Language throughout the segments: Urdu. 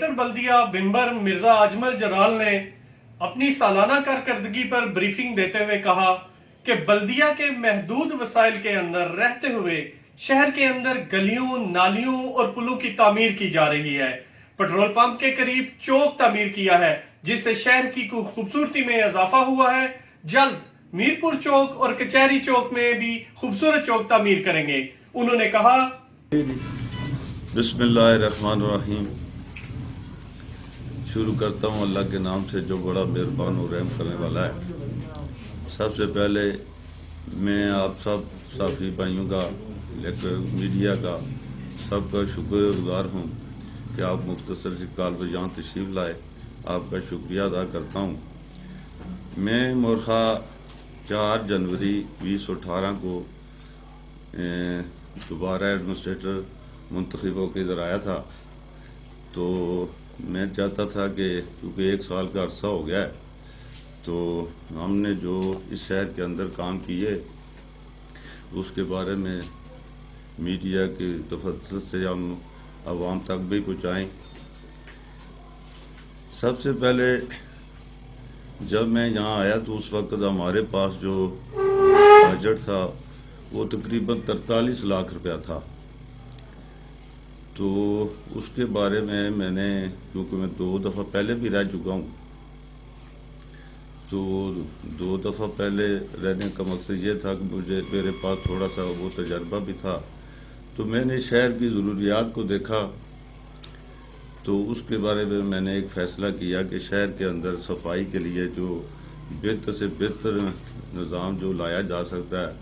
ایڈمنسٹریٹر بلدیہ بنبر مرزا اجمل جلال نے اپنی سالانہ کارکردگی پر بریفنگ دیتے ہوئے کہا کہ بلدیہ کے محدود وسائل کے اندر رہتے ہوئے شہر کے اندر گلیوں، نالیوں اور پلوں کی تعمیر کی جا رہی ہے۔ پٹرول پمپ کے قریب چوک تعمیر کیا ہے جس سے شہر کی خوبصورتی میں اضافہ ہوا ہے۔ جلد میرپور چوک اور کچہری چوک میں بھی خوبصورت چوک تعمیر کریں گے۔ انہوں نے کہا، بسم اللہ الرحمن الرحیم۔ شروع کرتا ہوں اللہ کے نام سے جو بڑا مہربان اور رحم کرنے والا ہے۔ سب سے پہلے میں آپ سب صحافی بھائیوں کا، میڈیا کا سب کا شکر گزار ہوں کہ آپ مختصر سی کال پر یہاں تشریف لائے۔ آپ کا شکریہ ادا کرتا ہوں۔ میں مورخہ 4 جنوری 2018 کو دوبارہ ایڈمنسٹریٹر منتخب ہو کے ادھر آیا تھا، تو میں چاہتا تھا کہ کیونکہ 1 سال کا عرصہ ہو گیا ہے تو ہم نے جو اس شہر کے اندر کام کیے اس کے بارے میں میڈیا کی تفصیل سے ہم عوام تک بھی پہنچائیں۔ سب سے پہلے جب میں یہاں آیا تو اس وقت ہمارے پاس جو بجٹ تھا وہ تقریباً 43 لاکھ روپیہ تھا۔ تو اس کے بارے میں نے کیونکہ میں 2 دفعہ پہلے بھی رہ چکا ہوں، تو 2 دفعہ پہلے رہنے کا مقصد یہ تھا کہ میرے پاس تھوڑا سا وہ تجربہ بھی تھا، تو میں نے شہر کی ضروریات کو دیکھا، تو اس کے بارے میں نے ایک فیصلہ کیا کہ شہر کے اندر صفائی کے لیے جو بہتر سے بہتر نظام جو لایا جا سکتا ہے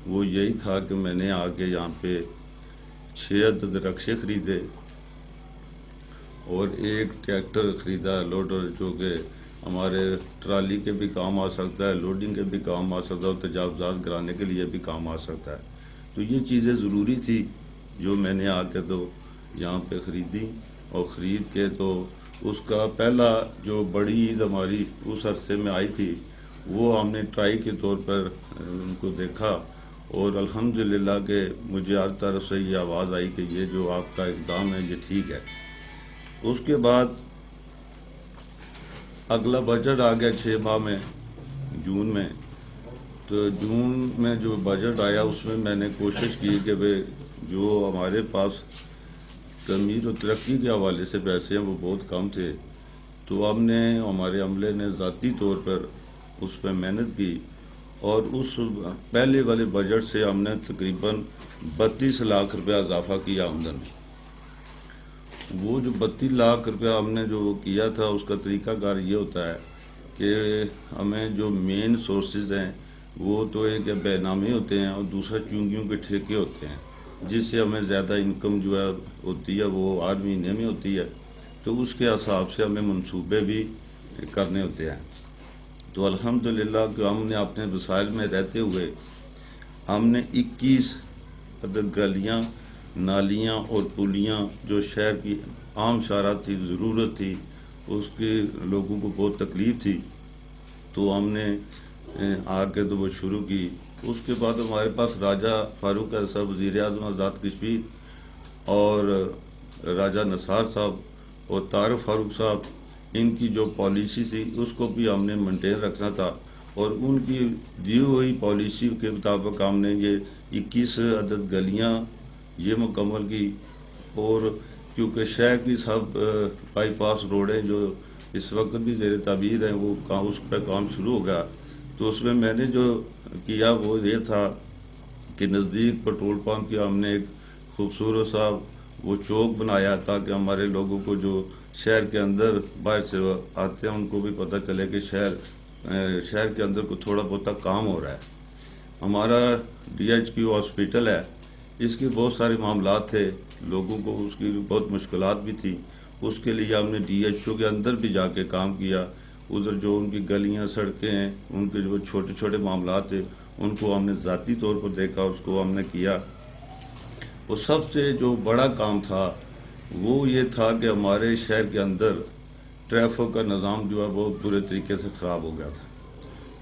وہ یہی تھا کہ میں نے آ کے یہاں پہ 6 عدد رکشے خریدے اور 1 ٹریکٹر خریدا لوڈر، جو کہ ہمارے ٹرالی کے بھی کام آ سکتا ہے، لوڈنگ کے بھی کام آ سکتا ہے اور تجاوزات کرانے کے لیے بھی کام آ سکتا ہے۔ تو یہ چیزیں ضروری تھی جو میں نے آ کے تو یہاں پہ خریدی، اور خرید کے تو اس کا پہلا جو بڑی عید ہماری اس عرصے میں آئی تھی وہ ہم نے ٹرائی کے طور پر ان کو دیکھا، اور الحمدللہ کہ مجھے ہر طرف سے یہ آواز آئی کہ یہ جو آپ کا اقدام ہے یہ ٹھیک ہے۔ اس کے بعد اگلا بجٹ آ گیا 6 ماہ میں، جون میں۔ تو جون میں جو بجٹ آیا اس میں نے کوشش کی کہ جو ہمارے پاس تعمیر و ترقی کے حوالے سے پیسے ہیں وہ بہت کم تھے، تو ہم نے ہمارے عملے نے ذاتی طور پر اس پہ محنت کی، اور اس پہلے والے بجٹ سے ہم نے تقریباً 32 لاکھ روپیہ اضافہ کیا آمدن میں۔ وہ جو 32 لاکھ روپیہ ہم نے جو کیا تھا اس کا طریقہ کار یہ ہوتا ہے کہ ہمیں جو مین سورسز ہیں وہ تو ایک بے نامی ہوتے ہیں اور دوسرا چونگیوں کے ٹھیکے ہوتے ہیں، جس سے ہمیں زیادہ انکم جو ہے ہوتی ہے وہ 8 مہینے میں ہوتی ہے، تو اس کے حساب سے ہمیں منصوبے بھی کرنے ہوتے ہیں۔ تو الحمدللہ کہ ہم نے اپنے وسائل میں رہتے ہوئے ہم نے 21 عدد گلیاں، نالیاں اور پلیاں جو شہر کی عام شارع تھی، ضرورت تھی، اس کے لوگوں کو بہت تکلیف تھی، تو ہم نے آ کے تو وہ شروع کی۔ اس کے بعد ہمارے پاس راجہ فاروق صاحب وزیر اعظم آزاد کشمیر اور راجہ نثار صاحب اور طارق فاروق صاحب، ان کی جو پالیسی تھی اس کو بھی ہم نے مینٹین رکھنا تھا، اور ان کی دی ہوئی پالیسی کے مطابق ہم نے یہ 21 عدد گلیاں یہ مکمل کی، اور کیونکہ شہر کی سب بائی پاس روڈیں جو اس وقت بھی زیر تعمیر ہیں وہ اس پہ کام شروع ہو گیا، تو اس میں نے جو کیا وہ یہ تھا کہ نزدیک پٹرول پمپ کی ہم نے ایک خوبصورت سا وہ چوک بنایا تاکہ ہمارے لوگوں کو جو شہر کے اندر باہر سے آتے ہیں ان کو بھی پتہ چلے کہ شہر کے اندر کو تھوڑا بہت کام ہو رہا ہے۔ ہمارا DHQ ہاسپٹل ہے، اس کے بہت سارے معاملات تھے، لوگوں کو اس کی بہت مشکلات بھی تھی، اس کے لیے ہم نے DHO کے اندر بھی جا کے کام کیا۔ ادھر جو ان کی گلیاں، سڑکیں ہیں، ان کے جو چھوٹے چھوٹے معاملات تھے ان کو ہم نے ذاتی طور پر دیکھا، اس کو ہم نے کیا۔ وہ سب سے جو بڑا کام تھا وہ یہ تھا کہ ہمارے شہر کے اندر ٹریفک کا نظام جو ہے بہت برے طریقے سے خراب ہو گیا تھا،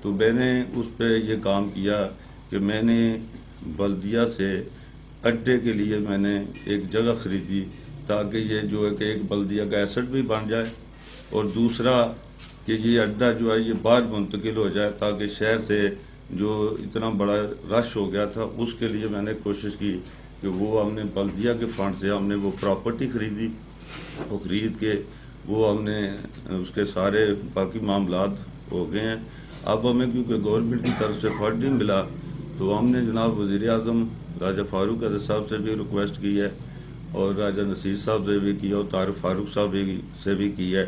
تو میں نے اس پہ یہ کام کیا کہ میں نے بلدیہ سے اڈے کے لیے میں نے ایک جگہ خریدی تاکہ یہ جو ہے کہ ایک بلدیہ کا ایسٹ بھی بن جائے، اور دوسرا کہ یہ اڈا جو ہے یہ باہر منتقل ہو جائے، تاکہ شہر سے جو اتنا بڑا رش ہو گیا تھا اس کے لیے میں نے کوشش کی کہ وہ ہم نے بلدیہ کے فنڈ سے ہم نے وہ پراپرٹی خریدی، وہ خرید کے وہ ہم نے اس کے سارے باقی معاملات ہو گئے ہیں۔ اب ہمیں کیونکہ گورنمنٹ کی طرف سے فنڈ نہیں ملا تو ہم نے جناب وزیر اعظم راجہ فاروق عدد صاحب سے بھی ریکویسٹ کی ہے، اور راجہ نصیر صاحب سے بھی کیا، اور طارق فاروق صاحب سے بھی کی ہے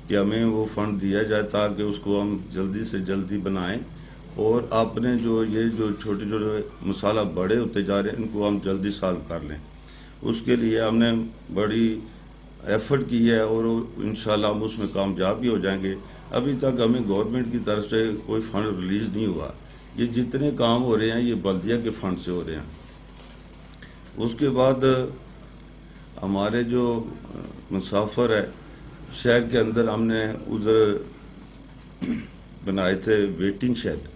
کہ ہمیں وہ فنڈ دیا جائے تاکہ اس کو ہم جلدی سے جلدی بنائیں، اور اپنے جو چھوٹے چھوٹے مسالہ بڑے ہوتے جا رہے ہیں ان کو ہم جلدی سالو کر لیں۔ اس کے لیے ہم نے بڑی ایفرٹ کی ہے، اور انشاءاللہ ہم اس میں کامیاب بھی ہو جائیں گے۔ ابھی تک ہمیں گورنمنٹ کی طرف سے کوئی فنڈ ریلیز نہیں ہوا، یہ جتنے کام ہو رہے ہیں یہ بلدیہ کے فنڈ سے ہو رہے ہیں۔ اس کے بعد ہمارے جو مسافر ہے شہر کے اندر، ہم نے ادھر بنائے تھے ویٹنگ شیڈ،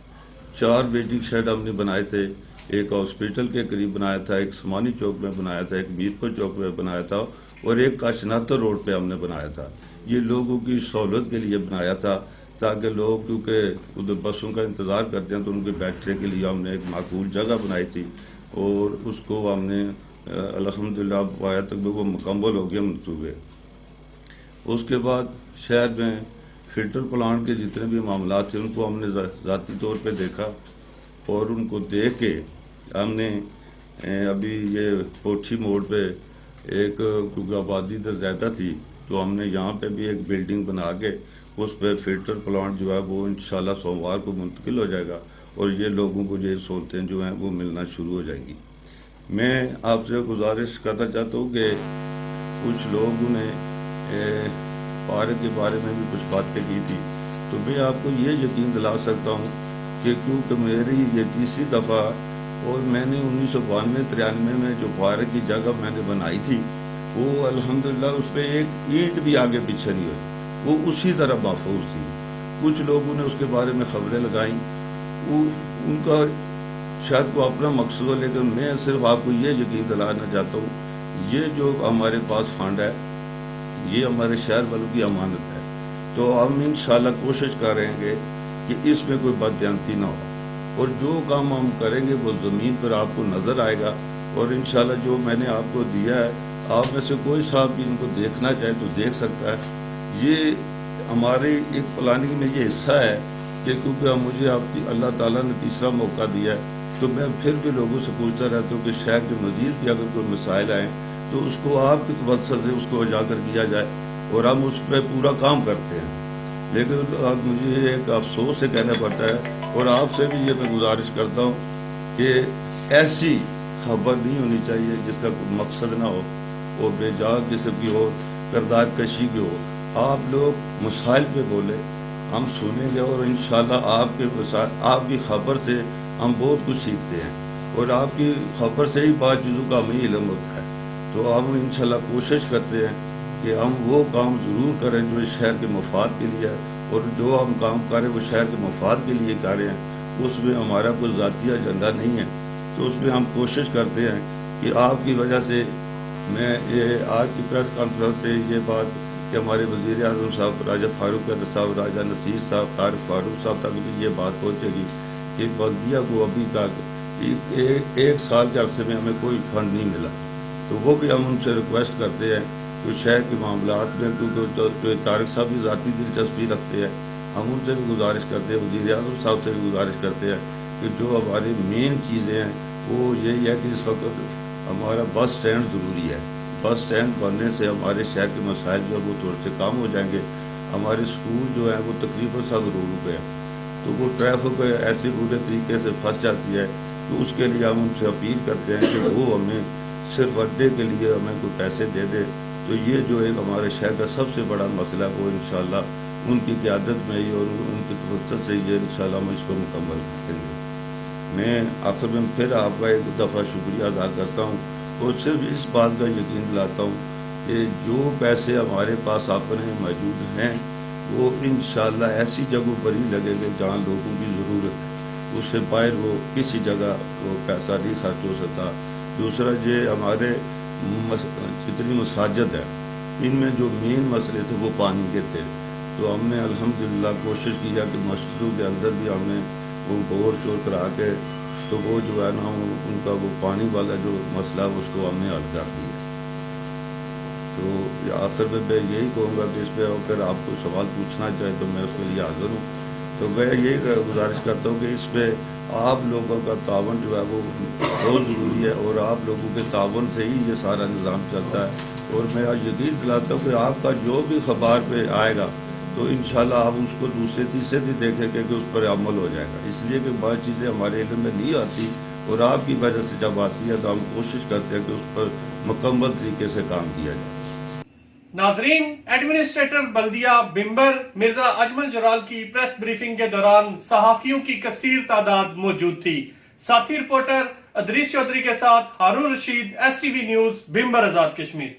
4 ویٹنگ شیڈ ہم نے بنائے تھے، ایک ہاسپٹل کے قریب بنایا تھا، ایک سمانی چوک میں بنایا تھا، ایک میرپور چوک میں بنایا تھا، اور ایک کاشناتر روڈ پہ ہم نے بنایا تھا۔ یہ لوگوں کی سہولت کے لیے بنایا تھا تاکہ لوگ کیونکہ ادھر بسوں کا انتظار کرتے ہیں تو ان کے بیٹھنے کے لیے ہم نے ایک معقول جگہ بنائی تھی، اور اس کو ہم نے الحمدللہ پایا تک وہ مکمل ہو گیا منصوبے۔ اس کے بعد شہر میں فلٹر پلانٹ کے جتنے بھی معاملات تھے ان کو ہم نے ذاتی طور پہ دیکھا، اور ان کو دیکھ کے ہم نے ابھی یہ پوٹھی موڑ پہ ایک کیونکہ آبادی ادھر زیادہ تھی تو ہم نے یہاں پہ بھی ایک بلڈنگ بنا کے اس پہ فلٹر پلانٹ جو ہے وہ انشاءاللہ سوموار کو منتقل ہو جائے گا، اور یہ لوگوں کو یہ سہولتیں جو ہیں وہ ملنا شروع ہو جائیں گی۔ میں آپ سے گزارش کرنا چاہتا ہوں کہ کچھ لوگوں نے پارک کے بارے میں بھی کچھ باتیں کی تھی، تو میں آپ کو یہ یقین دلا سکتا ہوں کہ کیونکہ میری یہ تیسری دفعہ، اور میں نے 1992-93 میں جو پارک کی جگہ میں نے بنائی تھی وہ الحمدللہ اس پہ ایک اینٹ بھی آگے پیچھے نہیں ہوئی، وہ اسی طرح محفوظ تھی۔ کچھ لوگوں نے اس کے بارے میں خبریں لگائیں، وہ ان کا شاید کو اپنا مقصد ہو، لیکن میں صرف آپ کو یہ یقین دلانا چاہتا ہوں یہ جو ہمارے پاس فنڈ ہے یہ ہمارے شہر والوں کی امانت ہے، تو ہم انشاءاللہ کوشش کریں گے کہ اس میں کوئی بددیانتی نہ ہو، اور جو کام ہم کریں گے وہ زمین پر آپ کو نظر آئے گا، اور انشاءاللہ جو میں نے آپ کو دیا ہے آپ میں سے کوئی صاحب بھی ان کو دیکھنا چاہے تو دیکھ سکتا ہے۔ یہ ہمارے ایک پلاننگ میں یہ حصہ ہے کہ کیونکہ مجھے اللہ تعالیٰ نے تیسرا موقع دیا ہے تو میں پھر بھی لوگوں سے پوچھتا رہتا ہوں کہ شہر کے مزید بھی اگر کوئی مسائل آئیں تو اس کو آپ کی توسط سے اس کو اجاگر کیا جائے، اور ہم اس پہ پورا کام کرتے ہیں۔ لیکن اب مجھے ایک افسوس سے کہنا پڑتا ہے، اور آپ سے بھی یہ میں گزارش کرتا ہوں کہ ایسی خبر نہیں ہونی چاہیے جس کا کوئی مقصد نہ ہو، وہ بے جا قسم کی ہو، کردار کشی کی ہو۔ آپ لوگ مسائل پہ بولے، ہم سنیں گے، اور انشاءاللہ آپ کی خبر سے ہم بہت کچھ سیکھتے ہیں، اور آپ کی خبر سے ہی بعض چیزوں کا ہمیں علم ہوتا ہے، تو ہم انشاءاللہ کوشش کرتے ہیں کہ ہم وہ کام ضرور کریں جو اس شہر کے مفاد کے لیے ہے، اور جو ہم کام کریں وہ شہر کے مفاد کے لیے کر رہے ہیں، اس میں ہمارا کوئی ذاتی ایجنڈا نہیں ہے، تو اس میں ہم کوشش کرتے ہیں کہ آپ کی وجہ سے میں یہ آج کی پریس کانفرنس سے یہ بات کہ ہمارے وزیر اعظم صاحب راجہ فاروق عدد صاحب، راجہ نصیر صاحب، طارق فاروق صاحب تک بھی یہ بات پہنچے گی کہ بلدیہ کو ابھی تک ایک سال کے عرصے میں ہمیں کوئی فنڈ نہیں ملا، تو وہ بھی ہم ان سے ریکویسٹ کرتے ہیں کہ شہر کے معاملات میں، کیونکہ جو طارق صاحب بھی ذاتی دلچسپی رکھتے ہیں، ہم ان سے بھی گزارش کرتے ہیں، وزیر اعظم صاحب سے بھی گزارش کرتے ہیں کہ جو ہماری مین چیزیں ہیں وہ یہی ہے کہ اس وقت ہمارا بس سٹینڈ ضروری ہے۔ بس سٹینڈ بننے سے ہمارے شہر کے مسائل جو ہے وہ تھوڑے سے کم ہو جائیں گے۔ ہمارے سکول جو ہیں وہ تقریباً سب روڈوں پہ ہیں، تو وہ ٹریفک ایسے پورے طریقے سے پھنس جاتی ہے، تو اس کے لیے ہم ان سے اپیل کرتے ہیں کہ وہ ہمیں صرف اڈے کے لیے ہمیں کوئی پیسے دے دے، تو یہ جو ایک ہمارے شہر کا سب سے بڑا مسئلہ ہے وہ انشاءاللہ ان کی قیادت میں ہی اور ان کی توسط سے یہ انشاءاللہ ہم اس کو مکمل کریں گے۔ میں آخر میں پھر آپ کا ایک دفعہ شکریہ ادا کرتا ہوں، اور صرف اس بات کا یقین دلاتا ہوں کہ جو پیسے ہمارے پاس اپنے موجود ہیں وہ انشاءاللہ ایسی جگہوں پر ہی لگیں گے جہاں لوگوں کی ضرورت ہے، اس سے باہر وہ کسی جگہ وہ پیسہ نہیں خرچ ہو سکتا۔ دوسرا یہ ہمارے جتنی مساجد ہے ان میں جو مین مسئلے تھے وہ پانی کے تھے. تو ہم نے الحمدللہ کوشش کیا کہ مسجدوں کے اندر بھی ہم نے وہ غور شور کرا کے تو وہ جو ہے نا ان کا وہ پانی والا جو مسئلہ اس کو ہم نے حل کر دیا. تو آخر میں یہی کہوں گا کہ اس پہ اگر آپ کو سوال پوچھنا چاہے تو میں اس کے لیے حاضر ہوں. تو میں یہی گزارش کرتا ہوں کہ اس پہ آپ لوگوں کا تعاون جو ہے وہ بہت ضروری ہے اور آپ لوگوں کے تعاون سے ہی یہ سارا نظام چلتا ہے. اور میں یقین دلاتا ہوں کہ آپ کا جو بھی خبر پہ آئے گا تو انشاءاللہ آپ اس کو دوسرے تیسرے بھی دیکھیں گے کہ اس پر عمل ہو جائے گا. اس لیے کہ بعض چیزیں ہمارے علم میں نہیں آتی اور آپ کی وجہ سے جب آتی ہے تو ہم کوشش کرتے ہیں کہ اس پر مکمل طریقے سے کام کیا جائے. ناظرین، ایڈمنسٹریٹر بلدیہ بمبر مرزا اجمل جرال کی پریس بریفنگ کے دوران صحافیوں کی کثیر تعداد موجود تھی. ساتھی رپورٹر ادریس چودھری کے ساتھ ہارون رشید، STV نیوز، بمبر آزاد کشمیر.